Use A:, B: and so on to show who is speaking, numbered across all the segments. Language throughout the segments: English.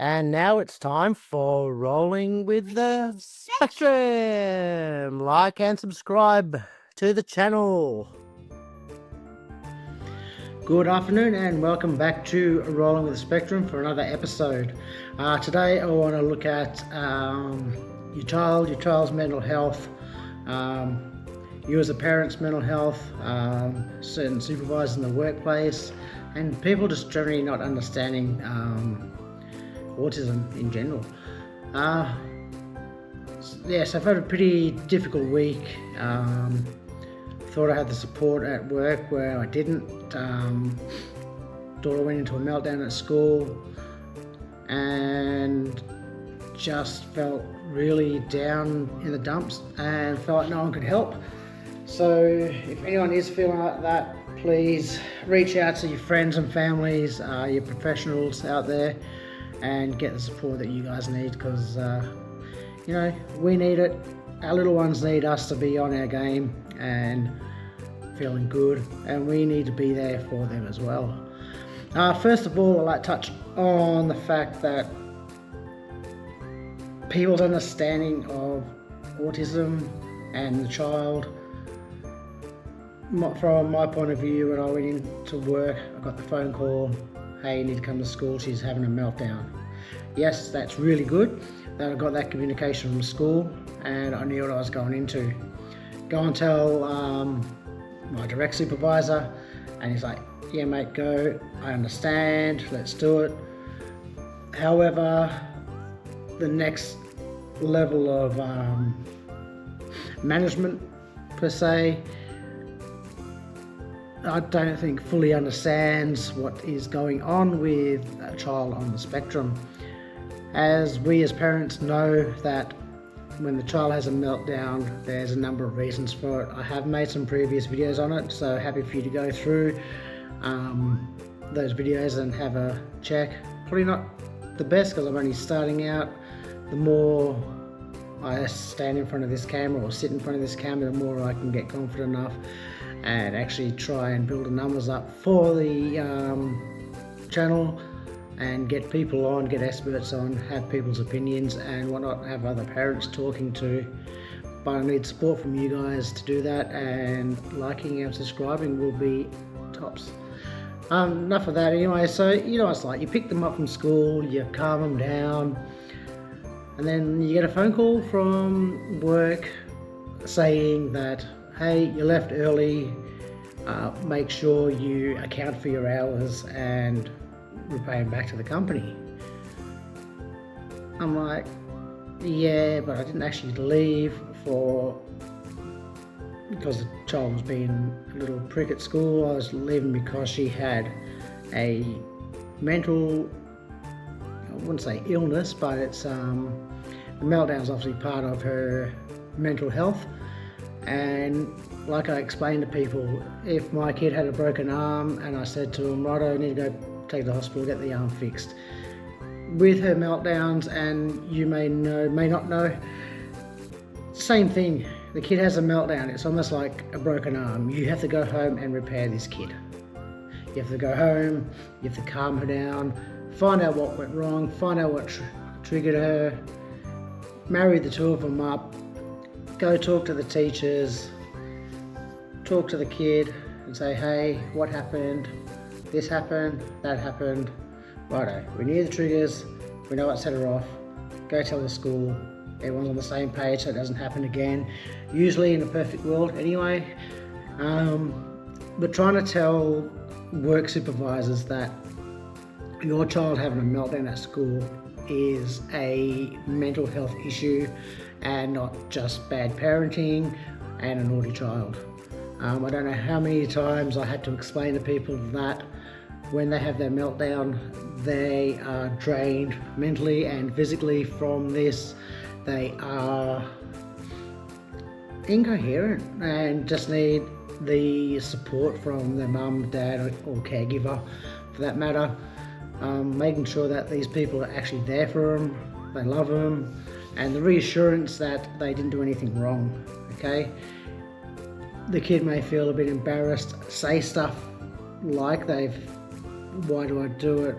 A: And now it's time for Rolling with the Spectrum. Like and subscribe to the channel. Good afternoon and welcome back to Rolling with the Spectrum for another episode. Today I want to look at your child's mental health, you as a parent's mental health, certain supervisors in the workplace, and people just generally not understanding autism in general. Yes, I've had a pretty difficult week. Thought I had the support at work where I didn't. Daughter went into a meltdown at school and just felt really down in the dumps and felt like no one could help. So if anyone is feeling like that, please reach out to your friends and families, your professionals out there, and get the support that you guys need, because we need it. Our little ones need us to be on our game and feeling good, and we need to be there for them as well. First of all, I'd like to touch on the fact that people's understanding of autism and the child. From my point of view, when I went into work, I got the phone call, hey, you need to come to school, she's having a meltdown. Yes, that's really good that I got that communication from school, and I knew what I was going into. Go and tell my direct supervisor, and he's like, yeah mate, go, I understand, let's do it. However, the next level of management per se, I don't think fully understands what is going on with a child on the spectrum. As we as parents know that when the child has a meltdown, there's a number of reasons for it. I have made some previous videos on it, so happy for you to go through those videos and have a check. Probably not the best because I'm only starting out. The more I stand in front of this camera or sit in front of this camera, the more I can get confident enough and actually try and build the numbers up for the channel and get people on, get experts on, have people's opinions and whatnot, have other parents talking to. But I need support from you guys to do that, and liking and subscribing will be tops. Enough of that anyway. So you know what it's like, you pick them up from school, you calm them down, and then you get a phone call from work saying that, hey, you left early, make sure you account for your hours and repay them back to the company. I'm like, yeah, but I didn't actually leave because the child was being a little prick at school. I was leaving because she had a mental, I wouldn't say illness, but it's the meltdown is obviously part of her mental health. And like I explained to people, if my kid had a broken arm and I said to him, right, I need to go take the hospital, get the arm fixed. With her meltdowns, and you may not know, same thing. The kid has a meltdown, it's almost like a broken arm. You have to go home and repair this kid. You have to go home, you have to calm her down, find out what went wrong, find out what triggered her, marry the two of them up, go talk to the teachers, talk to the kid and say, hey, what happened? This happened, that happened. Righto, we knew the triggers, we know what set her off. Go tell the school, everyone's on the same page so it doesn't happen again. Usually in a perfect world anyway. But trying to tell work supervisors that your child having a meltdown at school is a mental health issue and not just bad parenting and a naughty child. I don't know how many times I had to explain to people that when they have their meltdown, they are drained mentally and physically from this. They are incoherent and just need the support from their mum, dad, or caregiver for that matter. Making sure that these people are actually there for them, they love them, and the reassurance that they didn't do anything wrong, okay? The kid may feel a bit embarrassed, say stuff like why do I do it?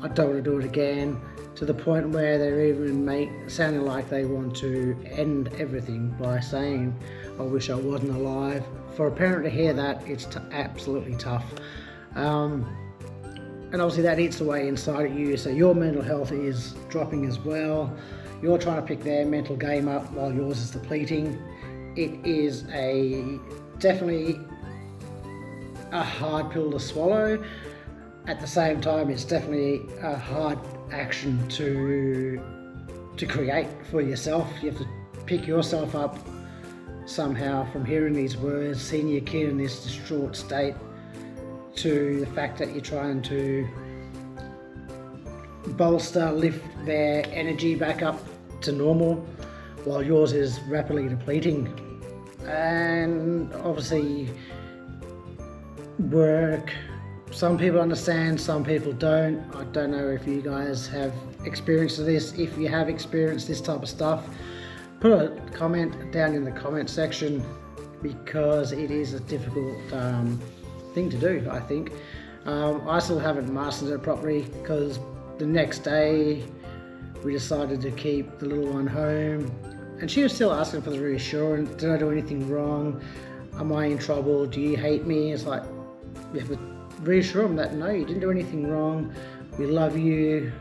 A: I don't want to do it again, to the point where they're even sounding like they want to end everything by saying, I wish I wasn't alive. For a parent to hear that, it's absolutely tough. And obviously that eats away inside of you, so your mental health is dropping as well. You're trying to pick their mental game up while yours is depleting. It is definitely a hard pill to swallow. At the same time, it's definitely a hard action to create for yourself. You have to pick yourself up somehow from hearing these words, seeing your kid in this distraught state, to the fact that you're trying to lift their energy back up to normal while yours is rapidly depleting. And obviously work, some people understand, some people don't. I don't know if you guys have experienced this. If you have experienced this type of stuff, put a comment down in the comment section, because it is a difficult thing to do, I think. I still haven't mastered it properly, because the next day we decided to keep the little one home, and she was still asking for the reassurance. Did I do anything wrong? Am I in trouble? Do you hate me? It's like, you have to reassure them that no, you didn't do anything wrong. We love you.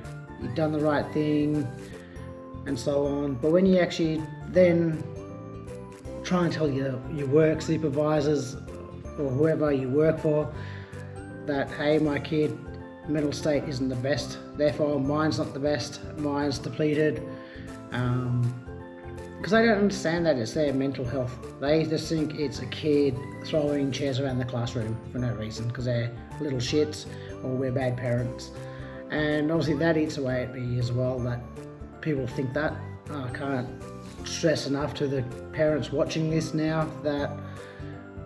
A: You've done the right thing, and so on. But when you actually then try and tell your work supervisors or whoever you work for that, hey, my kid mental state isn't the best, therefore mine's not the best, mine's depleted, because they don't understand that it's their mental health. They just think it's a kid throwing chairs around the classroom for no reason, because they're little shits or we're bad parents. And obviously that eats away at me as well, that people think that. I can't stress enough to the parents watching this now that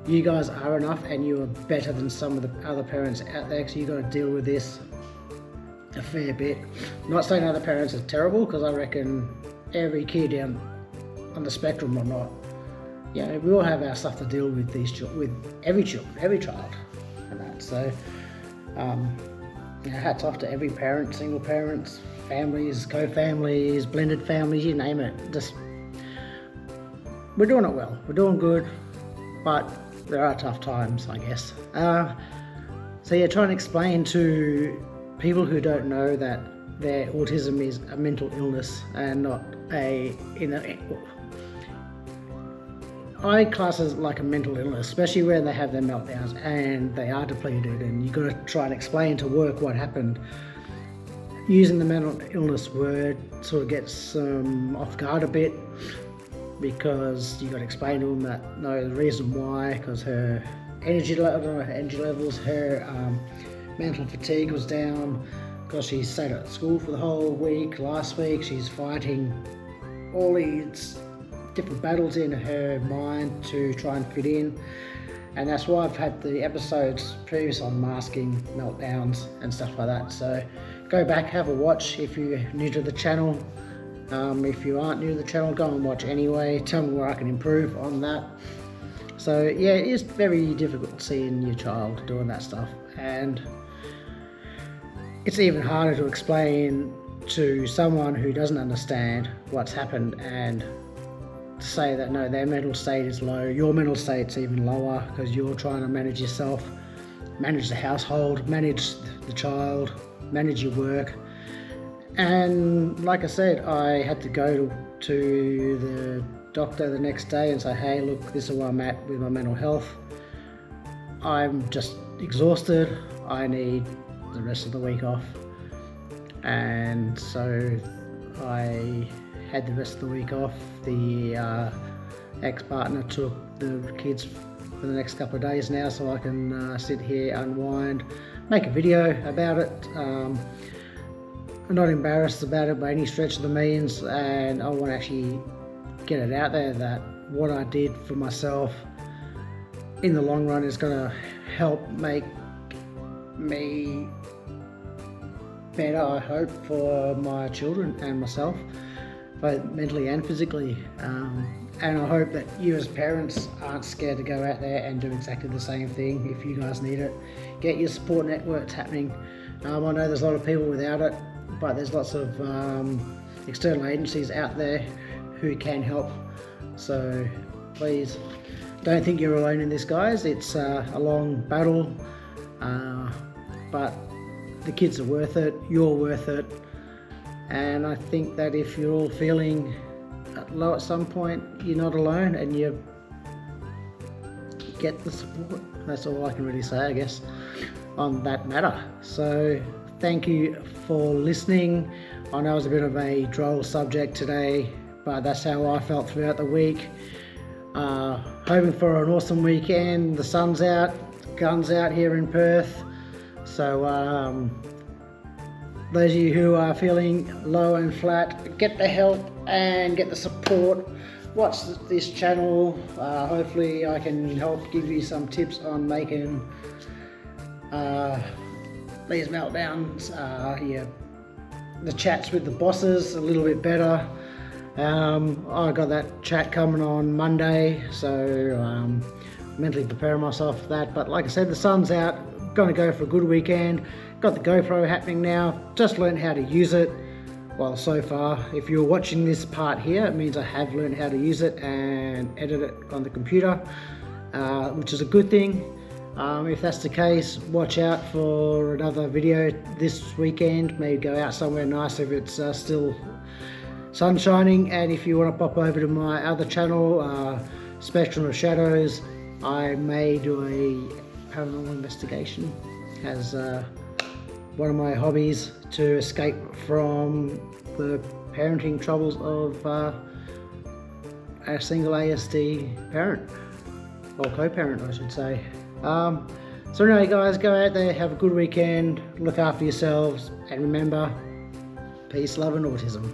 A: you guys are enough, and you are better than some of the other parents out there, because you've got to deal with this a fair bit. I'm not saying other parents are terrible, because I reckon every kid on the spectrum or not, we all have our stuff to deal with with every child, and that. So, hats off to every parent, single parents, families, co-families, blended families, you name it. Just, we're doing it well. We're doing good, but there are tough times, I guess. So trying to explain to people who don't know that their autism is a mental illness and not I class it like a mental illness, especially when they have their meltdowns and they are depleted, and you've got to try and explain to work what happened. Using the mental illness word sort of gets off guard a bit, because you got to explain to them that no, the reason why, because her energy levels, her mental fatigue was down, because she stayed at school for the whole week. Last week she's fighting all these different battles in her mind to try and fit in, and that's why I've had the episodes previous on masking meltdowns and stuff like that. So go back, have a watch if you're new to the channel. If you aren't new to the channel, go and watch anyway. Tell me where I can improve on that. So it is very difficult seeing your child doing that stuff, and it's even harder to explain to someone who doesn't understand what's happened, and to say that no, their mental state is low, your mental state's even lower, because you're trying to manage yourself, manage the household, manage the child, manage your work. And like I said, I had to go to the doctor the next day and say, hey, look, this is where I'm at with my mental health. I'm just exhausted. I need the rest of the week off. And so I had the rest of the week off. The ex-partner took the kids for the next couple of days now, so I can sit here, unwind, make a video about it. I'm not embarrassed about it by any stretch of the means, and I want to actually get it out there that what I did for myself in the long run is going to help make me better, I hope, for my children and myself, both mentally and physically. And I hope that you as parents aren't scared to go out there and do exactly the same thing. If you guys need it, get your support networks happening. I know there's a lot of people without it, but there's lots of external agencies out there who can help. So please don't think you're alone in this, guys. It's a long battle, but the kids are worth it, you're worth it, and I think that if you're all feeling low at some point, you're not alone, and you get the support. That's all I can really say, I guess, on that matter. So thank you for listening. I know it was a bit of a droll subject today, but that's how I felt throughout the week. Hoping for an awesome weekend. The sun's out, guns out here in Perth. So those of you who are feeling low and flat, get the help and get the support. Watch this channel. Hopefully I can help give you some tips on making these meltdowns, the chats with the bosses a little bit better. I got that chat coming on Monday, so mentally preparing myself for that. But like I said, the sun's out, gonna go for a good weekend. Got the GoPro happening now, just learned how to use it. Well, so far, if you're watching this part here, it means I have learned how to use it and edit it on the computer, which is a good thing. If that's the case, watch out for another video this weekend. Maybe go out somewhere nice if it's still sun shining. And if you want to pop over to my other channel, Spectrum of Shadows, I may do a paranormal investigation as one of my hobbies to escape from the parenting troubles of a single ASD parent, or co-parent I should say. So anyway guys, go out there, have a good weekend, look after yourselves, and remember, peace, love and autism.